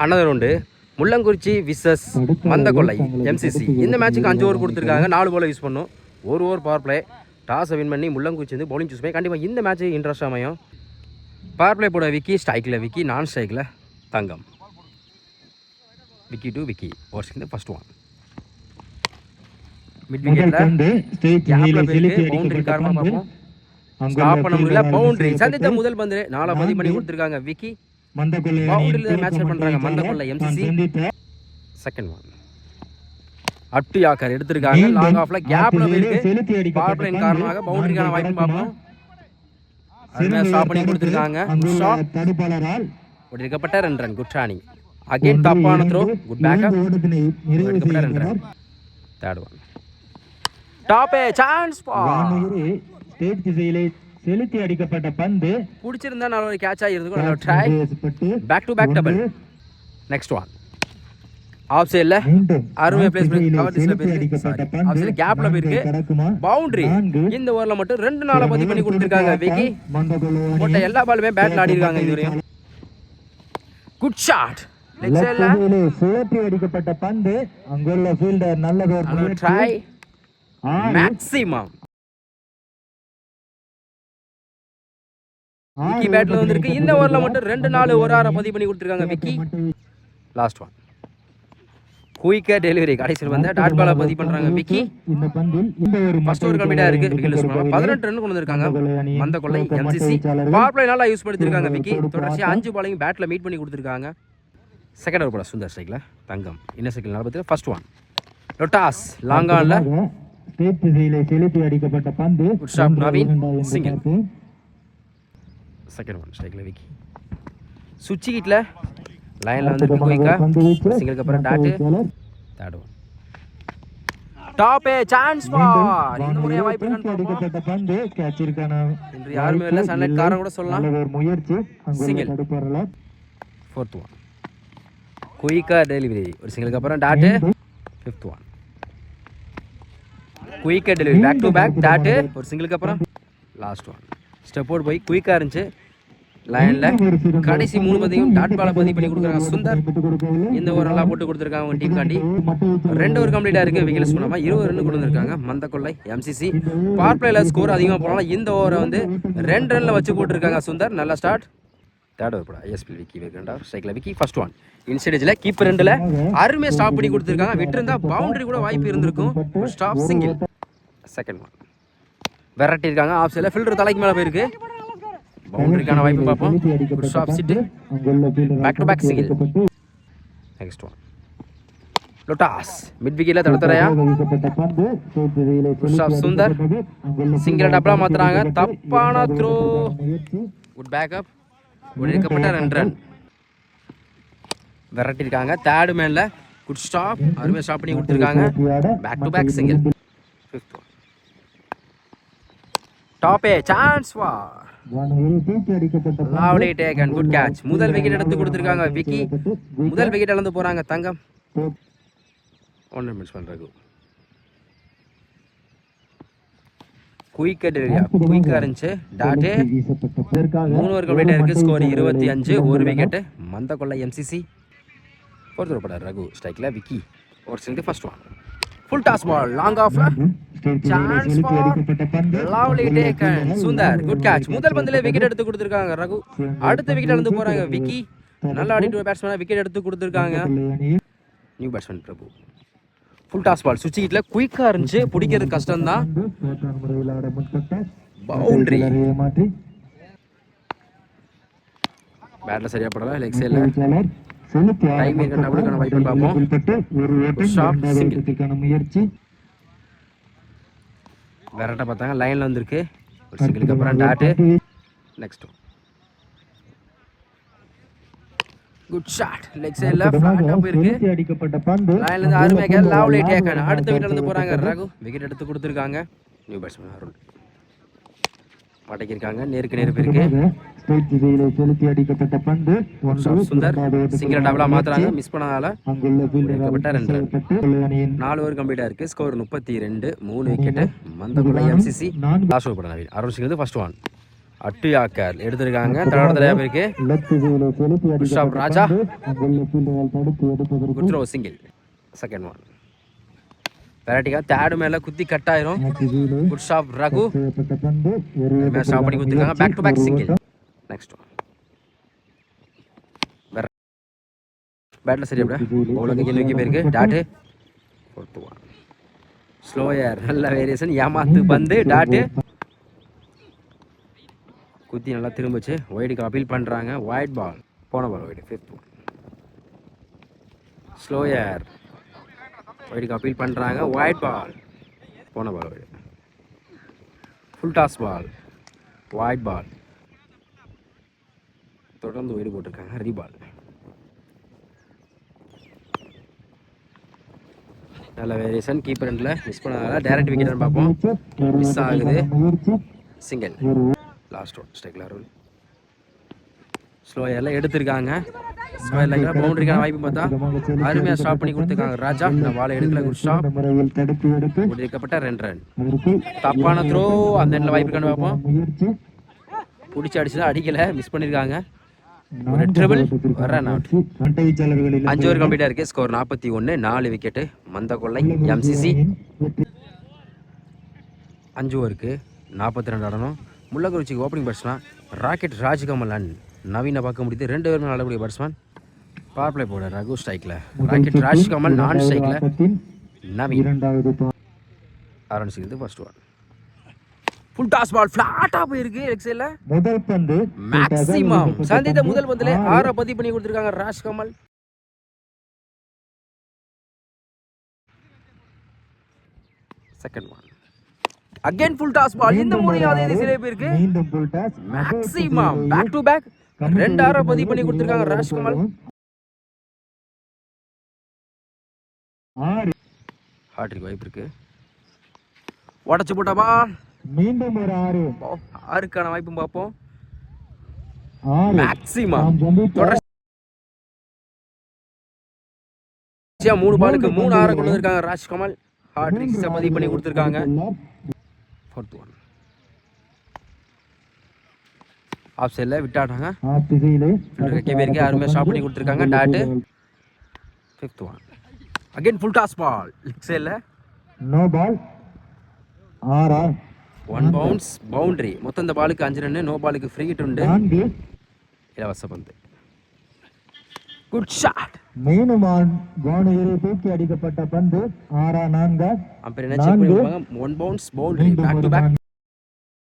Another உண்டு Mullankurichi versus மந்தக்கொள்ளை MCC. இந்த மேட்ச்சுக்கு 5 ஓவர் கொடுத்துருக்காங்க. 4 பால் யூஸ் பண்ணும். ஒரு ஓவர் பவர் பிளே. டாஸை வின் பண்ணி முள்ளங்குறிச்சி வந்து பவுலிங் சூஸ் பண்ணி கண்டிப்பாக இந்த மேட்ச் இன்ட்ரெஸ்ட் அமையும். பவர் பிளே போட விக்கி, ஸ்ட்ரைக்கில் விக்கி, நான் ஸ்ட்ரைக்கில் தங்கம். விக்கி டு விக்கி. ஓவர்ஸ்க்கு ஃபர்ஸ்ட் ஒன். மிட் விக்கெட்டில் பவுண்டரி காரணமாக பார்ப்போம். ஸ்டாப் பண்ண முடியல. பவுண்டரி சந்தித்த முதல் பந்து 4 பதிவு பண்ணி கொடுத்துருக்காங்க விக்கி. பவுண்டரியில் மேட்ச் பண்ணுறாங்க Manthakollai MCC. Second one. Up to yorker எடுத்திருக்காங்க. லாங் ஆஃப்ல கேப்ல போயிருக்கு. பவர் பிளேயின் காரணமாக பவுண்டரிக்கான வாய்ப்பு பார்ப்போம். அருமையா ஸ்டாப் பண்ணி கொடுத்திருக்காங்க. ஒடிக்கப்பட்ட 2 ரன். குட் ராணி. அகைன் தப்பான த்ரோ. Good backup. ஒடிக்கப்பட்ட 2 run. Third one. Top chance for straight திசையிலே செலுத்தி அடிக்கப்பட்ட பந்து பிடிச்சிருந்தா நல்ல ஒரு கேட்ச் ஆகிருக்கும். நல்ல try. Back to back double. Next one. Off சைடில் அருமையாக பிளேஸ் பண்ணி கவர் டிஸ்ல போயிருக்கு. ஆஃப் சைடில் கேப்ல போயிருக்கு. பவுண்டரி. இந்த ஓவரில் மட்டும் 2 நாளை பதிவு பண்ணி கொடுத்துருக்காங்க விக்கி. போட்ட எல்லா பாலுமே பேட்ல ஆடி இருக்காங்க இதுவரையும். Good shot. லெக் சைடில் சுழற்றி அடிக்கப்பட்ட பந்து அங்குள்ள ஃபீல்டர் நல்ல ட்ரை. மேக்ஸிமம் விக்கி பேட்ல வந்திருக்கு. இந்த ஓவரில் மட்டும் 2 நாள் ஒரு ஆரை பதிவு பண்ணி கொடுத்துருக்காங்க விக்கி. Last one. குயிக்கா டெலிவரி கடைசியில் வந்து டாட் பாலை பதிவு பண்றாங்க விக்கி. ஃபர்ஸ்ட் ஓவர் கம்ப்ளீட்டா இருக்கு. விக்கெட் 18 ரன் கொண்டு வந்திருக்காங்க மந்தக்கொள்ளை எம்சிசி. பவர் பிளே நல்லா யூஸ் பண்ணிருக்காங்க விக்கி. தொடர்ச்சியா 5 பாலையும் பேட்ல மீட் பண்ணி கொடுத்துருக்காங்க. செகண்ட் ஓவர் போட சுந்தர் ஸ்ட்ரைக்ல Thangam. Inner circle 40. First one. லொட்டாஸ் லாங் ஆன்ல ஸ்டேட் திசையிலே செலுத்தி அடிக்கப்பட்ட பந்து. Good shot Naveen. Single. Second one. ஸ்ட்ரைக்ல விக்கி. சுச்சி கிட்ல லைன்ல வந்து குயிக்கா சிங்கிளுக்கு அப்புறம் dot. Third one. Top chance for இந்த முறைய வாய்ப்பு அடிக்கப்பட்ட பந்து கேட்ச் இருக்கான. இன்று யாருமே இல்ல. சன்லைட் காரன் கூட சொல்லலாம். ஒரு முயற்சி சிங்கிள். Fourth one. குயிக்கா டெலிவரி ஒரு சிங்கிளுக்கு அப்புறம் டாட். Fifth one. குயிக்கா delivery back to back dot ஒரு சிங்கிளுக்கு அப்புறம் லாஸ்ட் ஒன். ஸ்டெப் அவுட் போய் குயிக்கா இருந்துச்சு. லைன்ல கடைசி 3 பந்தையும் டாட் பாலை பதிவு பண்ணி கொடுக்குறாங்க சுந்தர். இந்த ஓவர் நல்லா போட்டு கொடுத்துருக்காங்க உங்க டீம் காண்டி. 2 ஓவர் கம்ப்ளீட்டா இருக்கு. விக்கெட் பண்ணாம 20 ரன் கொண்டு வந்திருக்காங்க மந்தக்கொள்ளை எம்சிசி. பவர் பிளேல ஸ்கோர் அதிகமாக போனாலும் இந்த ஓவரை வந்து 2 ரன்ல வச்சு போட்டுருக்காங்க சுந்தர். நல்ல ஸ்டார்ட். தேர்ட் ஓவர் போட ஐஎஸ்பி விக்கி வேகண்டா ஸ்ட்ரைக்ல விக்கி. First one. இன்சைடேஜ்ல கீப்பர் 2ல அருமையா ஸ்டாப் பண்ணி கொடுத்துருக்காங்க. விட்டிருந்தா பவுண்டரி கூட வாய்ப்பு இருந்திருக்கும். Stop single. Second one. Variety இருக்காங்க. ஆஃப் சைடில் ஃபில்டர் தலைக்கு மேலே போயிருக்கு. பவுண்டரிக்கான வாய்ப்பு பார்ப்போம். ஷாப் சிட்டு. Back to back single. Next one. லொட்டாஸ் மிட் விக்கெட்ல தடுத்தரையா. ஷாப் சுந்தர். சிங்கிள் டப்ளா மாத்துறாங்க. தப்பான த்ரோ. Good backup. ஒடிக்கப்பட்ட 2 ரன். வெரைட்டி இருக்காங்க. Third மேன்ல good stop. அருமையா ஸ்டாப் பண்ணி கொடுத்துருக்காங்க. Back to back single. Fifth one. Top chance for lovely take and good catch. முதல் விக்கெட் எடுத்து கொடுத்துருக்காங்க விக்கி. முதல் விக்கெட் இழந்து போறாங்க தங்கம். 1 மிஸ் பண்றாங்க. குயிக்கா டெலிவரியா குயிக்கா இருந்துச்சு. டாட். 3 ஓவர் கம்ப்ளீட்டா இருக்கு. ஸ்கோர் 25. ஒரு wicket Manthakollai MCC. Fourth over போட ரகு ஸ்ட்ரைக்ல விக்கி. ஒரு single. First one. Full toss ball long ஆஃப்ல chance for lovely taken Sundar. Good catch. முதல் பந்திலே விக்கெட் எடுத்து கொடுத்துருக்காங்க ரகு. அடுத்த விக்கெட் இழந்து போறாங்க விக்கி. நல்லா ஆடிட்டு பேட்ஸ்மேன் விக்கெட் எடுத்து கொடுத்துருக்காங்க. நியூ பேட்ஸ்மேன் பிரபு. ஃபுல் டாஸ் பால் சுவிட்ச் ஹிட்ல குயிக்கா இருந்துச்சு. பிடிக்கிறது கஷ்டம் தான். பவுண்டரி. பேட்ல சரியா படல. லெக் சைடுல டைம் இருக்க டபுளுக்கான வாய்ப்பு பார்ப்போம். Shot single. முயற்சி வெரைட்டா பார்த்தாங்க. லைன்ல வந்திருக்கு. ஒரு சிங்கிளுக்கு அப்புறம் dot. Next good shot. Leg சைடுல ஃபிளாட்டா போயிருக்கு. லைன்ல இருந்து அருமையா லவ்லி டேக்கன். அடுத்த விக்கெட்ல இருந்து போறாங்க ரகு. விக்கெட் எடுத்து கொடுத்துருக்காங்க. New batsman Arun. படைக்கிருக்காங்க. நேருக்கு நேர் போயிருக்கு. சுந்தர் சிங்கிள் டபுளா மாத்துறாங்க. மிஸ் பண்ணதால 4 ஓவர் கம்ப்ளீட்டா இருக்கு. Score 32. 3 wicket Manthakollai MCC. Last over போட நவீன். அருண் சிங் வந்து ஃபர்ஸ்ட் ஒன். அட்டுயாக்கர் எடுத்திருக்காங்க. தடவை பேருக்கு லெஃப்ட் திசையிலே செலுத்தி புஷ்அப் அடிக்கப்பட்ட ராஜா. பந்து அங்குள்ள ஃபீல்டரால் தடுத்து எடுப்பதற்கு good throw single. Second one வெரைட்டிக்கா தேர்டு மேலே குத்தி கட் ஆயிரும். திசையிலே குட் ஷாப் ரகு செய்யப்பட்ட பந்து ஒரு ஸ்டாப் பண்ணி கொடுத்துருக்காங்க. Back to back single. Next one பேட்டில் சரி அப்படியே பவுலுக்கு கீழே வைக்க போயிருக்கு. டாட்டு ஃபோர்த் ஒன் ஸ்லோயர் நல்ல வேரியேஷன். ஏமாத்து பந்து டாட்டு குத்தி நல்லா திரும்பிச்சு. ஒயிடுக்கு அப்பீல் பண்ணுறாங்க. ஒயிட் பால் போன ball wide. Fifth one slower ஒயிடுக்கு அப்பீல் பண்ணுறாங்க. ஒயிட் பால் போன ball wide. Full toss ball wide ball தொடர்ந்து ஒயிடு போட்டிருக்காங்க. ரீபால் நல்ல வேரியேஷன். கீப்பர் எண்டில் மிஸ் பண்ணதால டேரக்ட் விக்கெட்னு பார்ப்போம். மிஸ் ஆகுது. சிங்கிள். லாஸ்ட் ஒன் ஸ்ட்ரைக்கில் ரூல். ஸ்லோயரில் எடுத்திருக்காங்க. ஸ்கொயரில் பவுண்டரிக்கான வாய்ப்பு பார்த்தா அருமையாக ஸ்டாப் பண்ணி கொடுத்துருக்காங்க. ராஜா இந்த பாலை எடுக்கல. Good stop. கொடுக்கப்பட்ட 2 ரன். தப்பான த்ரோ. அந்த எண்டில் வாய்ப்புக்கான பார்ப்போம். பிடிச்சி அடிச்சுதான் அடிக்கலை. மிஸ் பண்ணியிருக்காங்க. ஒரு ட்ரிபிள் ரன் அவுட். 5 ஓவர் கம்ப்ளீட்டாக இருக்குது. ஸ்கோர் 41. 4 விக்கெட்டு. மந்த கொள்ளை எம்சிசி 5 ஓவருக்கு 42 ஆடணும். முள்ளக்குறிச்சிக்கு ஓப்பனிங் பேட்ஸ்மேன் ராக்கெட் ராஜ்கமலன் நவீன பார்க்க முடியுது. 2 பேருமே ஆடக்கூடிய பேட்ஸ்மேன். பவர் பிளே போட ரகு ஸ்ட்ரைக்கில். ராக்கெட் ராஜ்கமல் நான் ஸ்ட்ரைக்கில். நவீன் ஆரம்பிச்சுக்கிறது. First one full toss ball ஃபிளாட்டா போயிருக்கு. எக்ஸல்ல முதல் பந்து மேக்ஸிமம் சந்தித்த முதல் பந்திலே 6 பதிவு பண்ணி கொடுத்திருக்காங்க Rajkamal. Second one again full toss ball. இந்த முறை அதே திசையிலே போயிருக்கு. மீண்டும் full toss maximum back to back 2 6 பதிவு பண்ணி கொடுத்திருக்காங்க ராஜ்கமல். 6 ஹாட்ரிக் வாய்ப்பு இருக்கு. உடச்சு போட்ட பால். மீண்டும் ஒரு 6 6க்கான வாய்ப்பு பார்ப்போம். 6 மேக்ஸிமம் தொடர்ச்சியா 3 பாலுக்கு 3 6 கொண்டு வந்திருக்காங்க ராஜ்கமல். ஹாட்ரிக் பதிவு பண்ணி கொடுத்திருக்காங்க. ஃபோர்த் ஒன் ஆஃப் சைடில் விட்டாட்டாங்க. ஆஃப் திசையிலே பேருக்கு அருமையாக ஸ்டாப் பண்ணி கொடுத்துருக்காங்க. Dot. Fifth one again full toss ball. Leg சைடில் நோ பால். 6 1 bounce boundary. மொத்தம் இந்த பாலுக்கு 5 ரன். நோ பாலுக்கு ஃப்ரீ ஹிட் உண்டு. 4 இலவச பந்து. Good shot. மீண்டும் வானிலை தூக்கி அடிக்கப்பட்ட பந்து 6 அம்பையர் என்ன செக் பண்ணி கொடுப்பாங்க. 1 bounce boundary. Back to back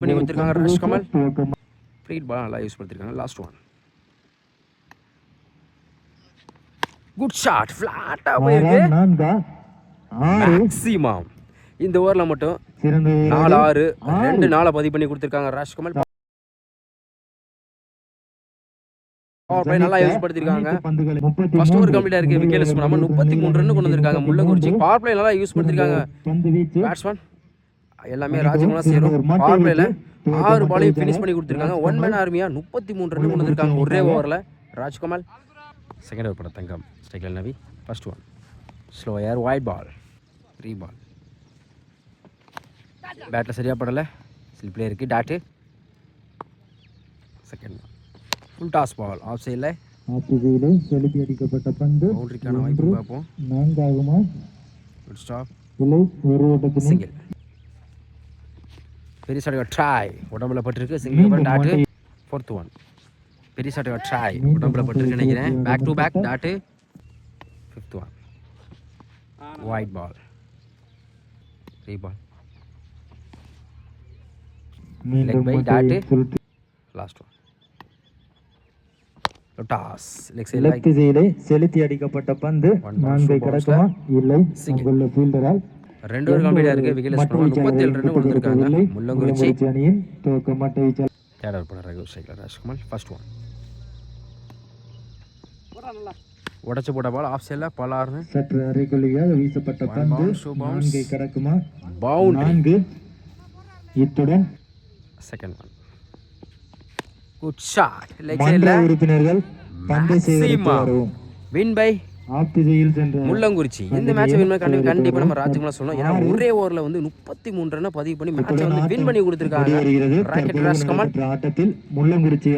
பண்ணி கொடுத்துருக்காங்க ராஜ்கமல். ஃப்ரீ பால் நல்லா யூஸ் பண்ணிருக்காங்க. லாஸ்ட் ஒன் குட் ஷாட் ஃபிளாட்டா போயிருக்கு. 4 மேக்ஸிமம் இந்த ஓவர்ல மட்டும் 4 6 2 4 பதிவு பண்ணி கொடுத்திருக்காங்க ராஜ்கமல். பவர் பிளே நல்லா யூஸ் பண்ணிருக்காங்க. ஃபர்ஸ்ட் ஓவர் கம்ப்ளீட்டா இருக்கு. விக்கெட் பண்ணாம 33 ரன் கொண்டு வந்திருக்காங்க முள்ளக்குறிச்சி. பவர் பிளே நல்லா யூஸ் பண்ணிருக்காங்க பேட்ஸ்மேன். எல்லாமே ராஜ்கமல் சேரும். பவர் பிளேல 6 பாலையும் ஃபினிஷ் பண்ணி கொடுத்திருக்காங்க. 1 மேன் ஆர்மியா 33 ரன் கொண்டு வந்திருக்காங்க ஒரே ஓவர்ல ராஜ்கமல். செகண்ட் ஓவர் பட தங்கம் ஸ்ட்ரைக்கில் Navi. First one slower wide ball. 3 ball பேட்டில் சரியாக படலை. ஸ்லிப்லேயே இருக்குது. Dot. Second one full toss ball off சைடில். செலுத்தி அடிக்கப்பட்ட பந்து பவுண்டரிக்கான வாய்ப்பு பார்ப்போம். 4 குட் ஸ்டாப். இல்லை ஒரு ஓட்டத்தில் சிங்கிள். பெரிய சாட்டை ட்ரை உடம்புல பட்டிருக்கு. Single dot. ஃபோர்த் ஒன் பெரிய சாட்டை ட்ரை உடம்புல பட்டிருக்கு நினைக்கிறேன். Back to back dot. Fifth one wide ball. 3 ball leg bye dot. Last one toss. Leg திசையிலே செலுத்தி அடிக்கப்பட்ட பந்து 4 கடக்குமா இல்லை உள்ள ஃபீல்டரால். 2 ஓவர் கம்ப்ளீட்டா இருக்கு. விக்கெட் 37 ரன் கொண்டு வந்திருக்காங்க முள்ளக்குறிச்சி அணியின் துவக்க மட்டை வீச்சாளர். தேர்ட் ஓவர் பண்ண Raghu striker Rajkamal. First one உடைச்சு போட்ட பால் ஆஃப் சைடில் பலார்னு சற்று அரைக்குள்ளியாக வீசப்பட்ட பந்து 4 கடக்குமா பவுண்டரி. 4 இத்துடன் second one good shot. Leg மன்ற சைடுல உறுப்பினர்கள் பந்தை செய்து வரவும். வின் பை ஆப் திசையில் சென்ற முள்ளங்குறிச்சி இந்த மேட்சை வின் பண்ணி கண்டிப்பாக நம்ம ராஜ்குமார் சொல்லணும். ஏன்னா ஒரே ஓவரில் வந்து 33 ரன்னை பதிவு பண்ணி மேட்சை வந்து வின் பண்ணி கொடுத்துருக்காங்க. ராக்கெட் ராஜ் கமல் ஆட்டத்தில் முள்ளங்குறிச்சி